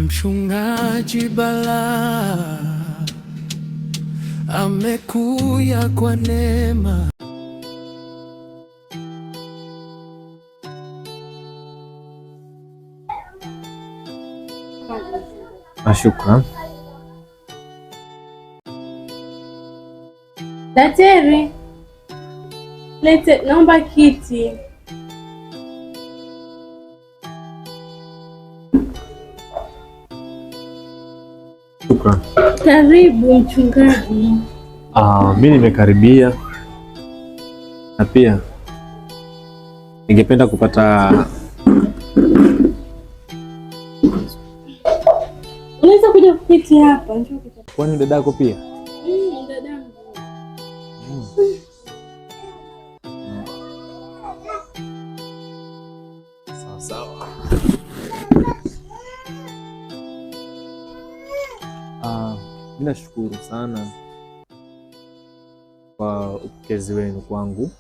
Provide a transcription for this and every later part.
Mchungaji Bala amekuja kwa neema. Shukran. Daktari, lete naomba kiti. Shukran. Karibu mchungaji. Mimi nimekaribia na pia ningependa kupata. Unaweza kuja kuketi hapa. Kwani dadako pia? Dadangu. Sawa. Mimi nashukuru sana kwa upokezi wenu kwangu,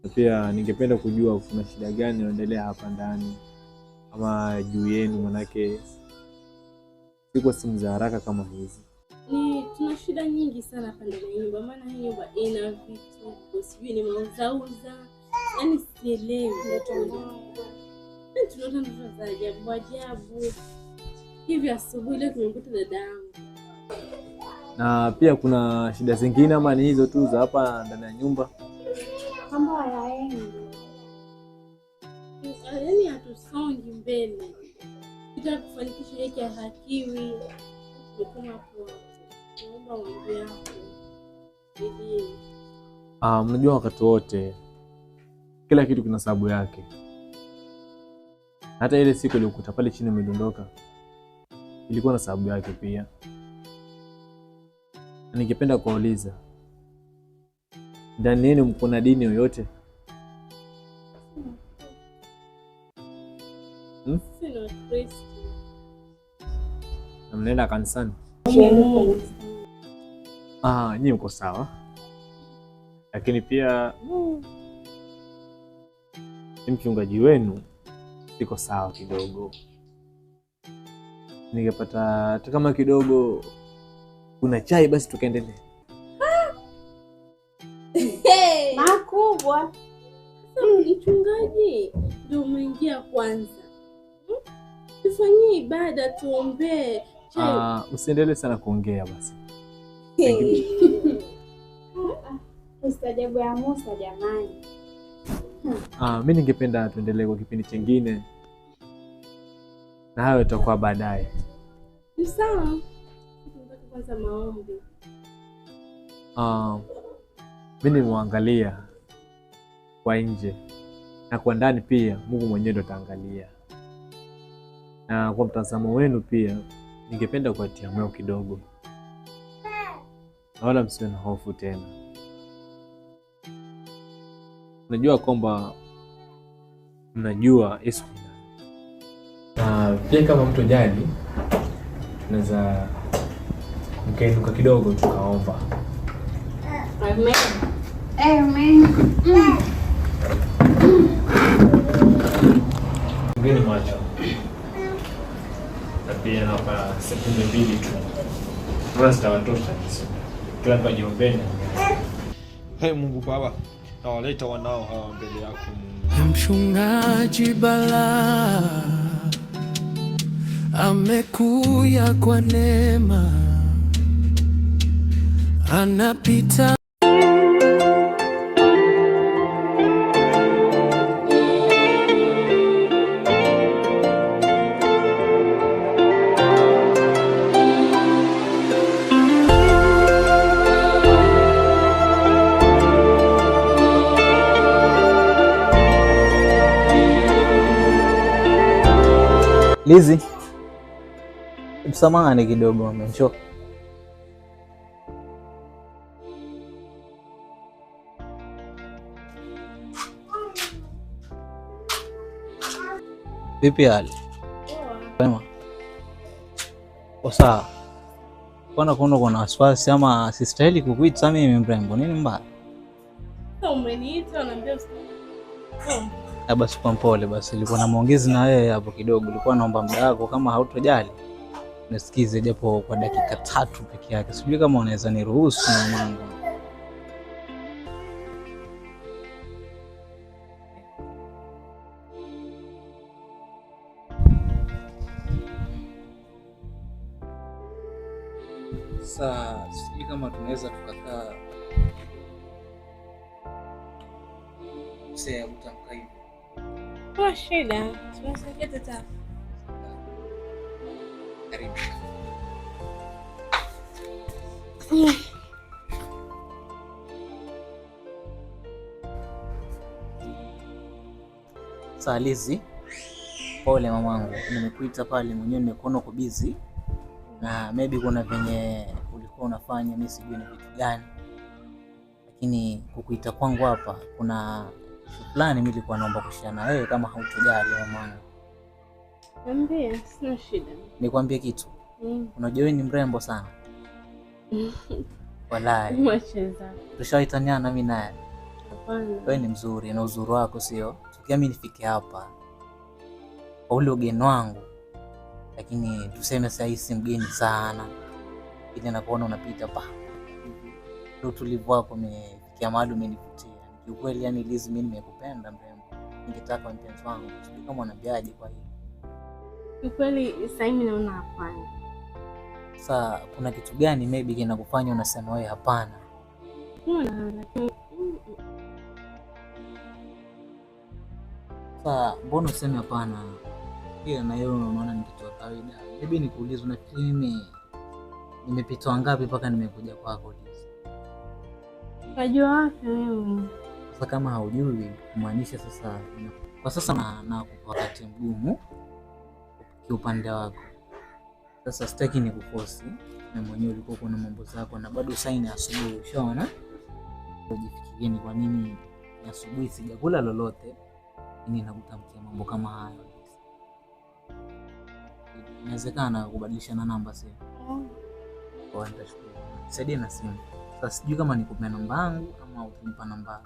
na pia ningependa kujua kuna shida gani inaendelea hapa ndani ama juu yenu, manake siko simu za haraka kama hizi. Tuna shida nyingi sana hapa ndani ya nyumba, maana hii nyumba ina vitu sijui ni mauzauza, yaani sielewi. Tunaona ndoto za ajabu ajabu hivi. Asubuhi leo tumemkuta dadangu. Na pia kuna shida zingine ama ni hizo tu za hapa ndani ya nyumba? Mambo hayaendi, yaani hatusongi mbele. Kita kufanikisha hiki hakiwi. Tumekoma hapo. Naomba mambo yako. Mnajua wakati wote kila kitu kina sababu yake. Hata ile siku iliyokuta pale chini umedondoka ilikuwa na sababu yake pia. Ningependa kuuliza, ndani yenu mko na dini yoyote? Sina Kristo. Na mnaenda kanisani? Nyinyi mko sawa, lakini pia mchungaji wenu siko sawa kidogo. Ningepata hata kama kidogo kuna chai basi tukaendelea. Makubwa. Mchungaji ndio umeingia kwanza. Tufanyie ibada, tuombee. Usiendelee sana kuongea basi. Ustajabu ya Musa jamani. Mimi ningependa tuendelee kwa kipindi kingine, na hayo itakuwa baadaye. Ni sawa. Tunataka kwanza maombi. Mimi nimwangalia kwa nje na kwa ndani pia, Mungu mwenyewe ndo ataangalia. Na kwa mtazamo wenu pia ningependa kuatia moyo kidogo, na wala msiwe na hofu tena. Najua kwamba mnajua Yesu ni nani, na pia kama mtu jadi tunaweza mkainuka kidogo tukaomba. Amen. Amen. Ngeni macho. Na pia hapa sekunde mbili tu. Rasta watosha hizo. Kila mtu ajiombeni. Mungu Baba, nawaleta wanao hawa mbele yako Mungu. Mchungaji Bala amekuja kwa neema, anapita Lizi, msamahani kidogo, amechoka. Vipi hali? Poa. Sawa. Kuna kuna wasiwasi ama sistahili kukuita mimi mrembo? Nini mbaya? Umeniita unaniambia Basi kwa mpole basi, nilikuwa na maongezi na wewe hapo kidogo. Nilikuwa naomba muda wako, kama hautojali nisikize japo kwa dakika 3 peke yake. Sijui kama unaweza niruhusu mwanangu. Sasa sijui kama tunaweza tukakaa sasa utamka hivi. Kwa shida, tunasaidia tata. Karibu. Salizi, pole mamangu, nimekuita pale mwenyewe, nimekuona uko busy na maybe kuna venye ulikuwa unafanya, mimi sijui ni vitu gani, lakini kukuita kwangu hapa kuna fulani mimi nilikuwa naomba kushare na wewe kama hautojali mamangu. Niambie, sina shida. Nikwambie kitu. Unajua wewe ni mrembo sana. Wallahi. Mwacheza. Tushaitaniana mimi naye. Hapana. Wewe ni mzuri na uzuri wako sio? Tukia mimi nifike hapa kwa ule ugeni wangu, lakini tuseme sasa si mgeni sana. Ile nakuona unapita pa. Ndio utulivu wako umefikia mahali umenivutia. Kiukweli yani Liz, mimi nimekupenda mrembo. Ningetaka mpenzi wangu. Sijui kama unambiaje kwa hiyo. Kiukweli sasa mimi naona hapana. Sasa kuna kitu gani maybe kinakufanya unasema wewe hapana? Sasa mbona useme hapana? Pia na yeye unaona ni kitu cha kawaida. Maybe nikuulize, unafikiri mimi nimepita ngapi mpaka nimekuja kwako Liz? Unajua wapi wewe? Sasa kama haujui kumaanisha sasa kwa sasa na wakati mgumu kiupande wako. Sasa sitaki nikukosi na mwenyewe ulikuwa kuna mambo zako na bado saa ni asubuhi, ushaona? Ujifikirie ni kwa nini asubuhi sijakula lolote, ni nakutamkia mambo kama hayo. Inawezekana kubadilishana namba sasa. Kwa nitashukuru. Saidia na simu. Sasa sijui kama nikupe namba yangu ama utanipa namba.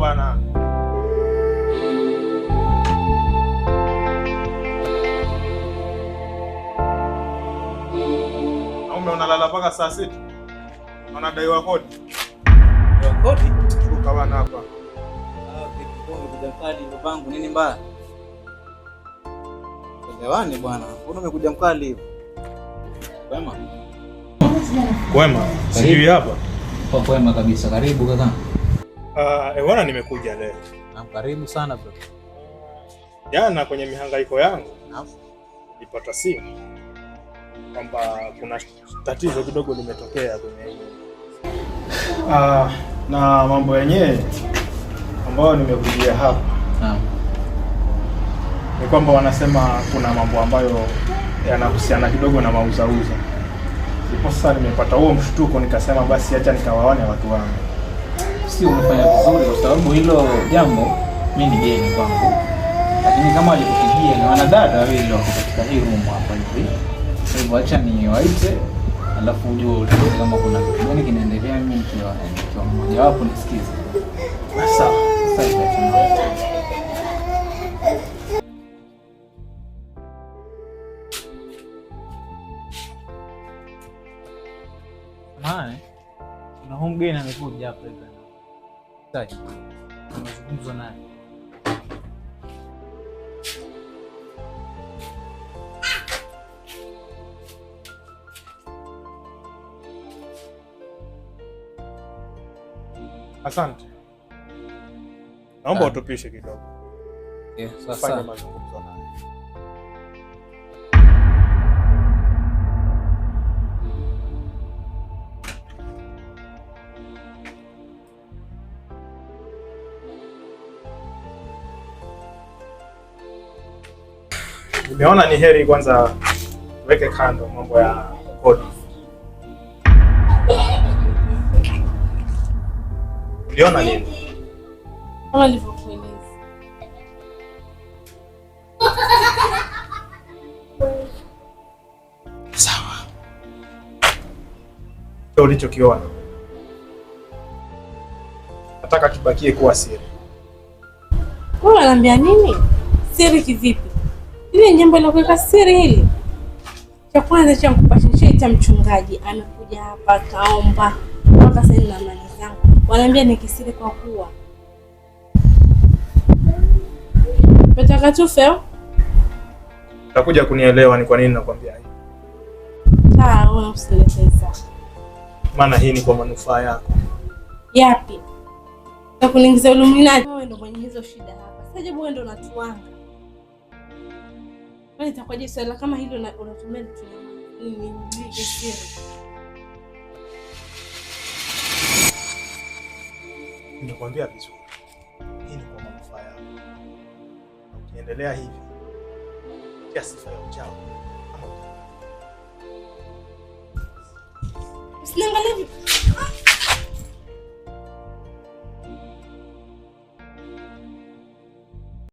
Bana. Au unalala mpaka saa 6? Unadaiwa kodi. Kodi? Shuka bana hapa. Kipongo kuja mkali babangu, nini mbaya? Elewani bwana. Mbona umekuja mkali hivi? Kwema? Kwema. Sijui hapa. Kwa kwema kabisa. Karibu kaka. Bwana nimekuja leo. Karibu sana bro. Jana kwenye mihangaiko yangu nilipata simu kwamba kuna tatizo kidogo limetokea kwenye na mambo yenyewe ambayo nimekujia hapa. Ni kwamba wanasema kuna mambo ambayo yanahusiana kidogo na mauzauza. Sasa nimepata huo mshtuko, nikasema basi acha nikawaone watu wangu. Si umefanya vizuri kwa sababu hilo jambo mimi ni geni kwangu. Lakini kama alikupigia ni wanadada wawili wako katika hii room hapa hivi. Kwa hivyo acha niwaite, alafu ujue utaona kama kuna kitu gani kinaendelea, mimi nikiwa mmoja wapo nisikize. Sawa. Sasa kuna mgeni amekuja hapa hivi. Sasa tunazungumza naye. Asante. Naomba utupishe kidogo. Sasa fanya mazungumzo naye. Nimeona ni heri kwanza weke kando mambo ya kodi. Uliona nini? Kama nilivyokueleza. Sawa. Ndio ulichokiona. Nataka kibakie kuwa siri. Wewe unaniambia nini? Siri kivipi? Ile jambo la kuweka siri hili. Cha kwanza cha kupashishia cha mchungaji amekuja hapa kaomba mpaka sasa na mali zangu. Wananiambia ni kisiri kwa kuwa. Nataka tufe. Utakuja kunielewa ni kwa nini nakwambia hivi. Sawa, wewe usileteza. Maana hii ni kwa manufaa yako. Yapi? Na kuningiza Illuminati. Wewe ndio mwenye hizo shida hapa. Sasa wewe ndio unatuanga. Wewe itakuwaje swala kama hilo unatumia nini siri? Ninakwambia vizuri. Hii ni kwa manufaa yako. Ukiendelea hivi, kia sifa ya uchawi. Usiniangalie